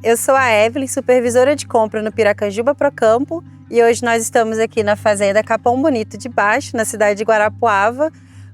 eu sou a Evelyn, supervisora de compra no Piracanjuba Procampo, e hoje nós estamos aqui na fazenda Capão Bonito de Baixo, na cidade de Guarapuava,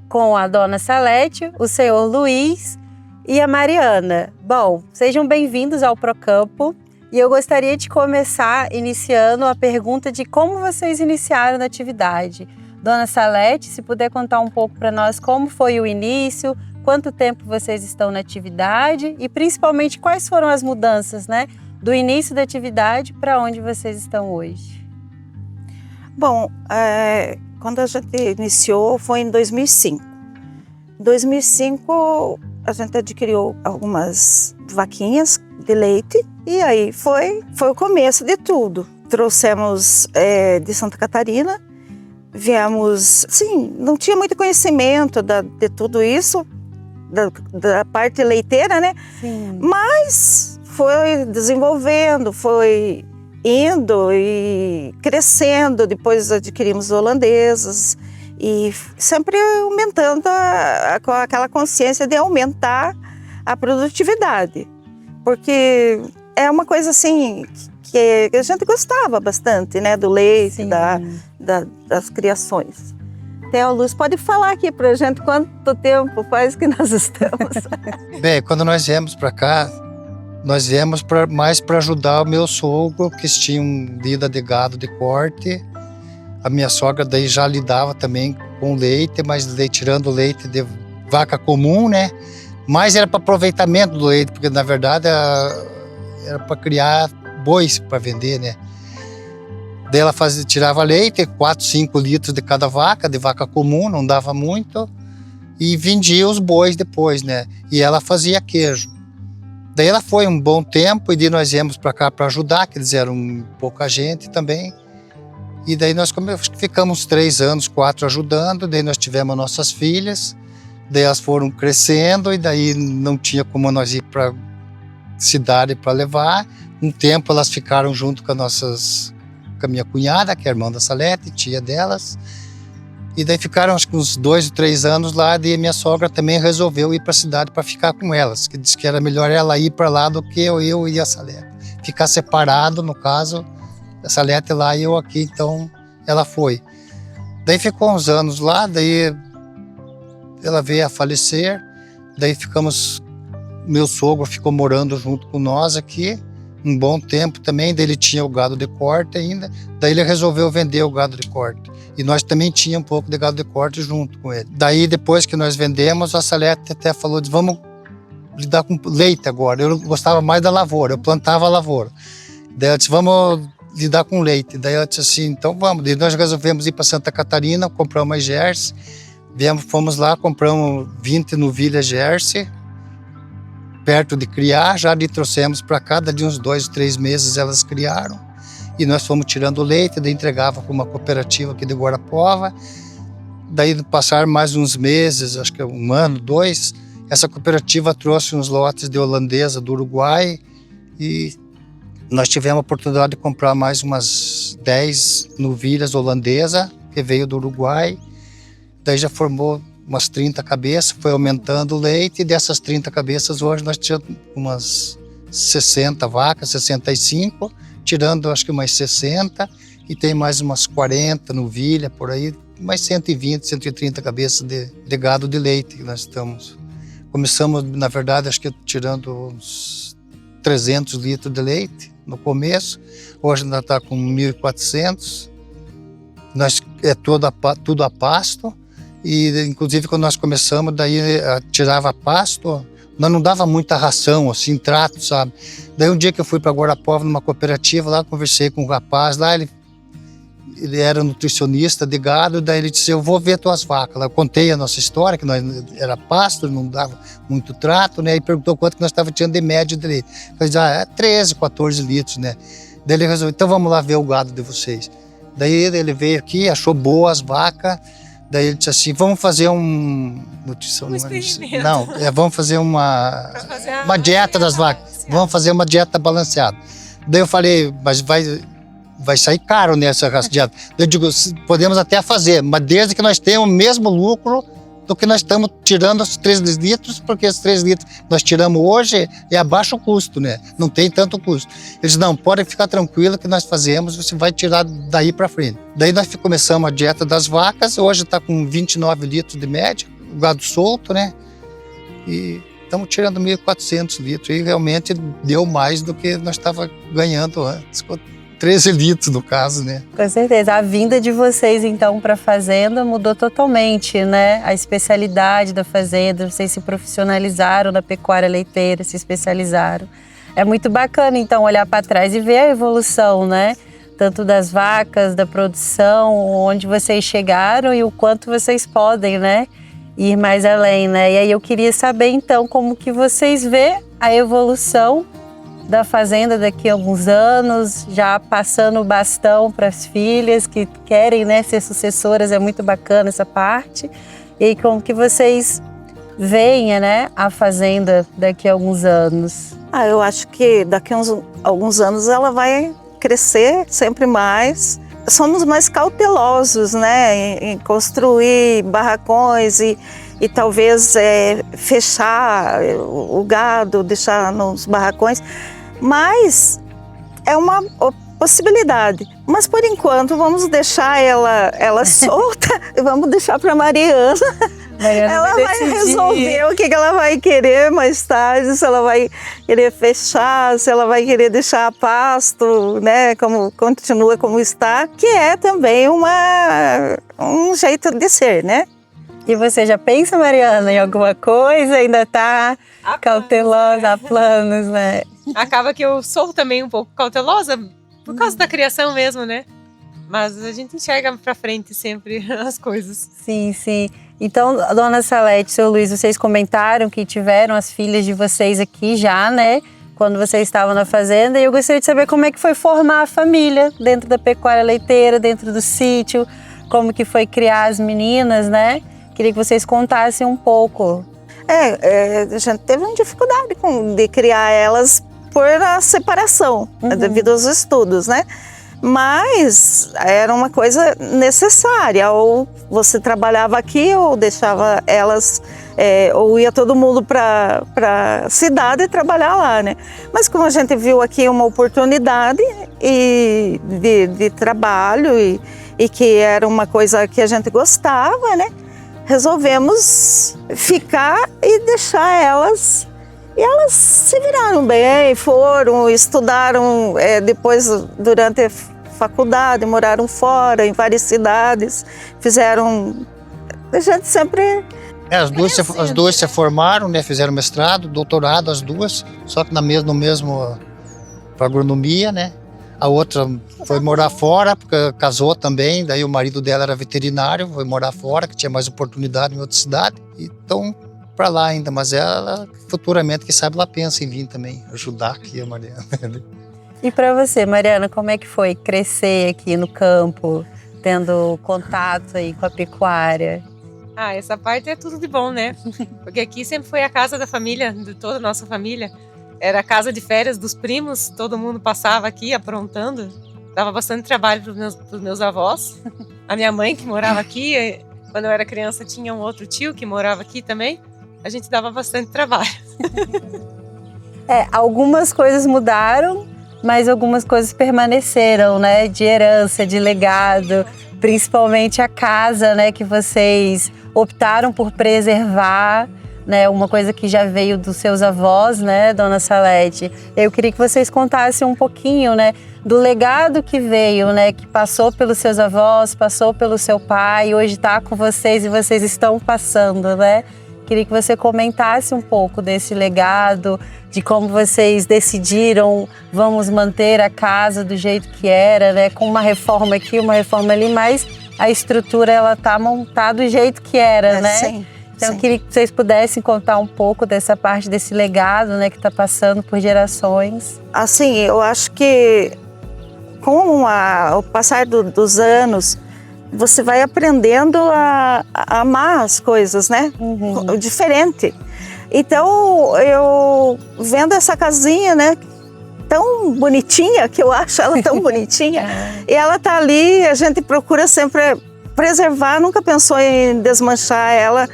com a dona Salete, o senhor Luiz e a Mariana. Bom, sejam bem-vindos ao Procampo, e eu gostaria de começar iniciando a pergunta de como vocês iniciaram na atividade. Dona Salete, se puder contar um pouco para nós como foi o início, quanto tempo vocês estão na atividade e principalmente quais foram as mudanças, né, do início da atividade para onde vocês estão hoje. Bom, quando a gente iniciou foi em 2005. Em 2005 a gente adquiriu algumas vaquinhas de leite e aí foi o começo de tudo. Trouxemos de Santa Catarina, viemos, sim, não tinha muito conhecimento de tudo isso, da parte leiteira, né? Sim. Mas foi desenvolvendo, foi indo e crescendo. Depois adquirimos holandesas e sempre aumentando com aquela consciência de aumentar a produtividade. Porque é uma coisa assim que a gente gostava bastante, né? Do leite, das criações. Theo Luz, pode falar aqui pra gente quanto tempo faz que nós estamos? Bem, quando nós viemos para cá, nós viemos mais para ajudar o meu sogro, que tinha vida de gado de corte. A minha sogra daí já lidava também com leite, mas tirando leite de vaca comum, né? Mas era para aproveitamento do leite, porque na verdade era para criar bois para vender, né? Daí ela tirava leite, 4, 5 litros de cada vaca, de vaca comum, não dava muito, e vendia os bois depois, né? E ela fazia queijo. Daí ela foi um bom tempo, e daí nós viemos para cá para ajudar, que eles eram pouca gente também. E daí nós ficamos 3 anos, 4 ajudando, daí nós tivemos nossas filhas, daí elas foram crescendo, e daí não tinha como nós ir para cidade para levar. Um tempo elas ficaram junto com a minha cunhada, que é a irmã da Salete, tia delas. E daí ficaram acho que uns 2 ou 3 anos lá, e minha sogra também resolveu ir para a cidade para ficar com elas, que disse que era melhor ela ir para lá do que eu e a Salete. Ficar separado, no caso, a Salete lá e eu aqui, então ela foi. Daí ficou uns anos lá, daí ela veio a falecer, daí meu sogro ficou morando junto com nós aqui, um bom tempo também, daí ele tinha o gado de corte ainda, daí ele resolveu vender o gado de corte. E nós também tínhamos um pouco de gado de corte junto com ele. Daí depois que nós vendemos, a Salete até falou, vamos lidar com leite agora. Eu gostava mais da lavoura, eu plantava a lavoura. Daí ela disse, vamos lidar com leite. Daí ela disse assim, então vamos. Daí nós resolvemos ir para Santa Catarina, comprar uma Jersey. Fomos lá, compramos 20 novilhas Jersey, perto de criar, já lhe trouxemos para cá, de uns 2 ou 3 meses elas criaram, e nós fomos tirando o leite, daí entregava para uma cooperativa aqui de Guarapuava. Daí passaram mais uns meses, acho que 1 ano, 2, essa cooperativa trouxe uns lotes de holandesa do Uruguai, e nós tivemos a oportunidade de comprar mais umas 10 novilhas holandesa, que veio do Uruguai. Daí já formou umas 30 cabeças, foi aumentando o leite, e dessas 30 cabeças hoje nós tínhamos umas 60 vacas, 65, tirando acho que umas 60, e tem mais umas 40 novilhas por aí, mais 120, 130 cabeças de gado de leite que nós estamos. Começamos, na verdade, acho que tirando uns 300 litros de leite no começo, hoje ainda está com 1.400, tudo a pasto. E inclusive quando nós começamos, daí tirava pasto, nós não dava muita ração, assim, trato, sabe? Daí um dia que eu fui para Guarapuava, numa cooperativa, lá conversei com um rapaz, lá ele era nutricionista de gado, daí ele disse, eu vou ver tuas vacas. Lá eu contei a nossa história, que nós era pasto, não dava muito trato, né? E perguntou quanto que nós estávamos tirando de média de leite. Eu disse, é 13, 14 litros, né? Daí ele resolveu, então vamos lá ver o gado de vocês. Daí ele veio aqui, achou boas vacas. Daí ele disse assim, vamos fazer vamos fazer uma dieta das vacas, vamos fazer uma dieta balanceada. Daí eu falei, mas vai sair caro nessa dieta. Daí eu digo, podemos até fazer, mas desde que nós tenhamos o mesmo lucro do que nós estamos tirando os 3 litros, porque os 3 litros nós tiramos hoje é a baixo custo, né? Não tem tanto custo. Eles não, podem ficar tranquilo que nós fazemos, você vai tirar daí para frente. Daí nós começamos a dieta das vacas, hoje está com 29 litros de média, o gado solto, né? E estamos tirando 1.400 litros e realmente deu mais do que nós estávamos ganhando antes. 13 litros no caso, né? Com certeza. A vinda de vocês, então, para a fazenda mudou totalmente, né? A especialidade da fazenda, vocês se profissionalizaram na pecuária leiteira, se especializaram. É muito bacana, então, olhar para trás e ver a evolução, né? Tanto das vacas, da produção, onde vocês chegaram e o quanto vocês podem, né? Ir mais além, né? E aí eu queria saber, então, como que vocês vê a evolução da fazenda daqui a alguns anos, já passando o bastão para as filhas que querem, né, ser sucessoras, é muito bacana essa parte. E aí, como que vocês veem, né, a fazenda daqui a alguns anos? Eu acho que daqui a alguns anos ela vai crescer sempre mais. Somos mais cautelosos, né, em construir barracões e talvez fechar o gado, deixar nos barracões, mas é uma possibilidade. Mas por enquanto vamos deixar ela solta e vamos deixar para Mariana. Ela vai resolver o que ela vai querer mais tarde, se ela vai querer fechar, se ela vai querer deixar pasto, né, como continua como está, que é também um jeito de ser, né? E você já pensa, Mariana, em alguma coisa? Ainda está cautelosa, há planos, né? Acaba que eu sou também um pouco cautelosa, por causa da criação mesmo, né? Mas a gente enxerga pra frente sempre as coisas. Sim, sim. Então, dona Salete, seu Luiz, vocês comentaram que tiveram as filhas de vocês aqui já, né? Quando vocês estavam na fazenda. E eu gostaria de saber como é que foi formar a família dentro da pecuária leiteira, dentro do sítio. Como que foi criar as meninas, né? Queria que vocês contassem um pouco. A gente teve uma dificuldade de criar elas por a separação, devido aos estudos, né? Mas era uma coisa necessária, ou você trabalhava aqui ou deixava elas, ou ia todo mundo para a cidade trabalhar lá, né? Mas como a gente viu aqui uma oportunidade de trabalho e que era uma coisa que a gente gostava, né? Resolvemos ficar e deixar elas. E elas se viraram bem, estudaram depois durante a faculdade, moraram fora, em várias cidades, fizeram... A gente sempre... As duas se formaram, né, fizeram mestrado, doutorado, as duas, só que no mesmo para agronomia, né? A outra foi morar fora, porque casou também, daí o marido dela era veterinário, foi morar fora, que tinha mais oportunidade em outra cidade. Então, para lá ainda, mas ela, futuramente, quem sabe, ela pensa em vir também ajudar aqui a Mariana. E para você, Mariana, como é que foi crescer aqui no campo, tendo contato aí com a pecuária? Essa parte é tudo de bom, né? Porque aqui sempre foi a casa da família, de toda a nossa família. Era a casa de férias dos primos, todo mundo passava aqui aprontando. Dava bastante trabalho para os meus avós. A minha mãe, que morava aqui, quando eu era criança, tinha um outro tio que morava aqui também. A gente dava bastante trabalho. Algumas coisas mudaram, mas algumas coisas permaneceram, né? De herança, de legado, principalmente a casa, né? Que vocês optaram por preservar. Né, uma coisa que já veio dos seus avós, né, dona Salete. Eu queria que vocês contassem um pouquinho, né, do legado que veio, né, que passou pelos seus avós, passou pelo seu pai, hoje está com vocês e vocês estão passando, né? Queria que você comentasse um pouco desse legado, de como vocês decidiram, vamos manter a casa do jeito que era, né, com uma reforma aqui, uma reforma ali, mas a estrutura ela tá montada do jeito que era, né? Sim. Então, eu queria que vocês pudessem contar um pouco dessa parte, desse legado, né, que está passando por gerações. Assim, eu acho que com o passar dos anos, você vai aprendendo a amar as coisas, né? Diferente. Então, eu vendo essa casinha, né, tão bonitinha, que eu acho ela tão bonitinha, e ela tá ali, a gente procura sempre preservar, nunca pensou em desmanchar ela.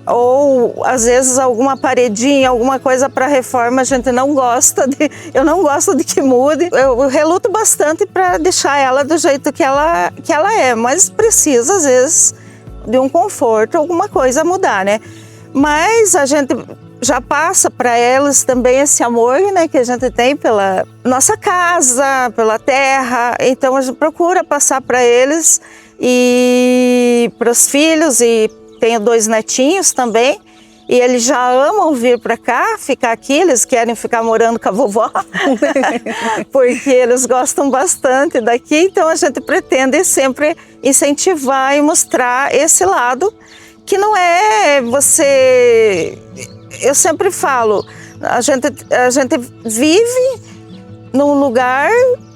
ou às vezes alguma paredinha, alguma coisa para reforma, a gente não gosta eu não gosto de que mude. Eu reluto bastante para deixar ela do jeito que ela é, mas precisa às vezes de um conforto, alguma coisa mudar, né? Mas a gente já passa para elas também esse amor, né, que a gente tem pela nossa casa, pela terra. Então a gente procura passar para eles e para os filhos, e tenho 2 netinhos também, e eles já amam vir para cá, ficar aqui, eles querem ficar morando com a vovó, porque eles gostam bastante daqui. Então a gente pretende sempre incentivar e mostrar esse lado, que não é você... Eu sempre falo, a gente vive num lugar,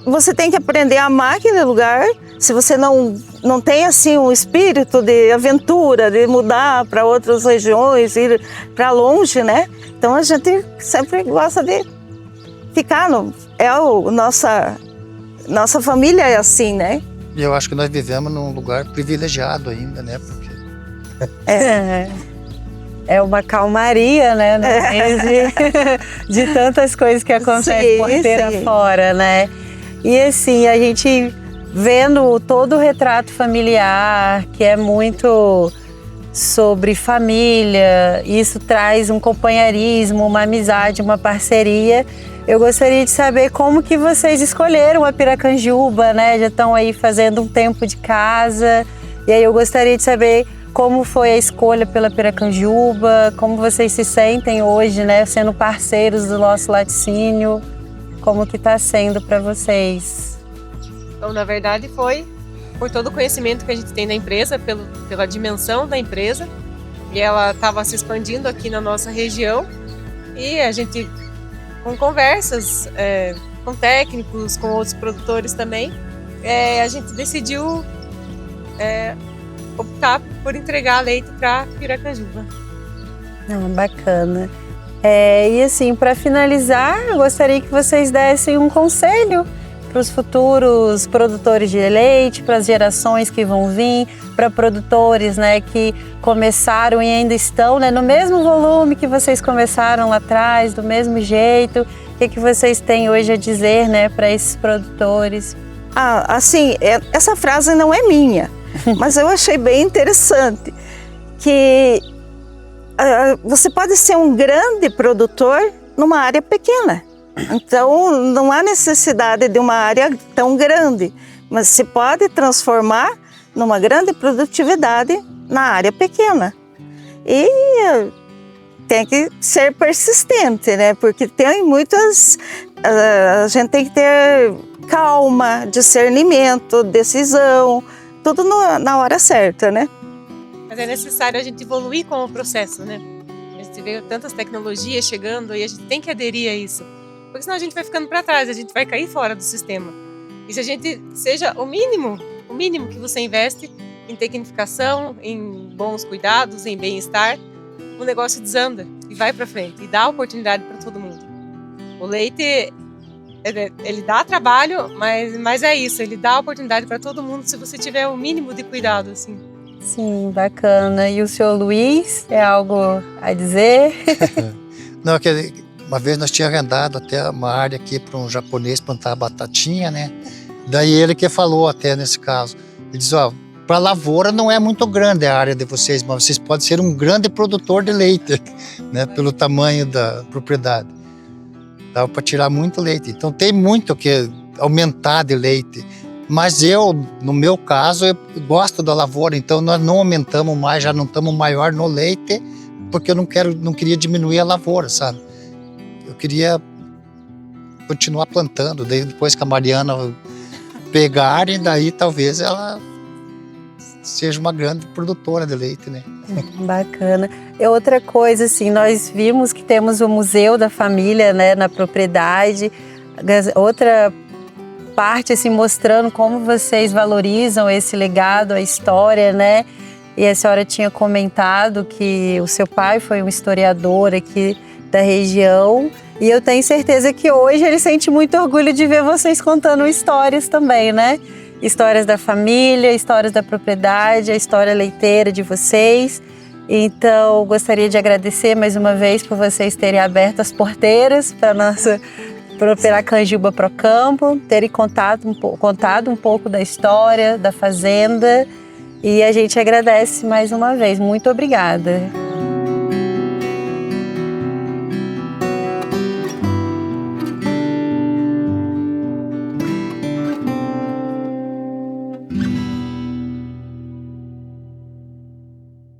você tem que aprender a amar aquele lugar. Se você não tem assim um espírito de aventura, de mudar para outras regiões, ir para longe, né? Então a gente sempre gosta de ficar nossa família é assim, né? E eu acho que nós vivemos num lugar privilegiado ainda, né? Porque É uma calmaria, né? No meio de tantas coisas que acontecem porteira fora, né? E assim, a gente vendo todo o retrato familiar, que é muito sobre família, isso traz um companheirismo, uma amizade, uma parceria. Eu gostaria de saber como que vocês escolheram a Piracanjuba, né? Já estão aí fazendo um tempo de casa. E aí eu gostaria de saber como foi a escolha pela Piracanjuba, como vocês se sentem hoje, né, sendo parceiros do nosso laticínio, como que está sendo para vocês? Então, na verdade, foi por todo o conhecimento que a gente tem da empresa, pela dimensão da empresa, e ela estava se expandindo aqui na nossa região, e a gente, com conversas com técnicos, com outros produtores também, a gente decidiu optar por entregar leite para Piracanjuba. Bacana. E assim, para finalizar, eu gostaria que vocês dessem um conselho para os futuros produtores de leite, para as gerações que vão vir, para produtores, né, que começaram e ainda estão, né, no mesmo volume que vocês começaram lá atrás, do mesmo jeito. O que vocês têm hoje a dizer, né, para esses produtores? Assim, essa frase não é minha, mas eu achei bem interessante, que você pode ser um grande produtor numa área pequena. Então, não há necessidade de uma área tão grande, mas se pode transformar numa grande produtividade na área pequena. E tem que ser persistente, né? Porque tem muitas... A gente tem que ter calma, discernimento, decisão, tudo na hora certa, né? Mas é necessário a gente evoluir com o processo, né? A gente vê tantas tecnologias chegando e a gente tem que aderir a isso. Porque senão a gente vai ficando para trás, a gente vai cair fora do sistema. E se a gente seja o mínimo que você investe em tecnificação, em bons cuidados, em bem-estar, o negócio desanda e vai para frente e dá oportunidade para todo mundo. O leite, ele dá trabalho, mas é isso, ele dá oportunidade para todo mundo se você tiver o mínimo de cuidado, assim. Sim, bacana. E o senhor Luiz, é algo a dizer? Não, uma vez nós tínhamos arrendado até uma área aqui para um japonês plantar batatinha, né? Daí ele que falou até nesse caso. Ele diz, para lavoura não é muito grande a área de vocês, mas vocês podem ser um grande produtor de leite, né? Pelo tamanho da propriedade. Dá para tirar muito leite. Então tem muito que aumentar de leite. Mas no meu caso, eu gosto da lavoura, então nós não aumentamos mais, já não estamos maior no leite, porque eu não queria diminuir a lavoura, sabe? Eu queria continuar plantando, daí depois que a Mariana pegar, e daí talvez ela seja uma grande produtora de leite, né? Bacana. E outra coisa, assim, nós vimos que temos o Museu da Família, né, na propriedade. Outra parte, assim, mostrando como vocês valorizam esse legado, a história, né? E a senhora tinha comentado que o seu pai foi um historiador aqui da região. E eu tenho certeza que hoje ele sente muito orgulho de ver vocês contando histórias também, né? Histórias da família, histórias da propriedade, a história leiteira de vocês. Então, gostaria de agradecer mais uma vez por vocês terem aberto as porteiras para o Piracanjuba Procampo, terem contado um pouco da história da fazenda. E a gente agradece mais uma vez. Muito obrigada.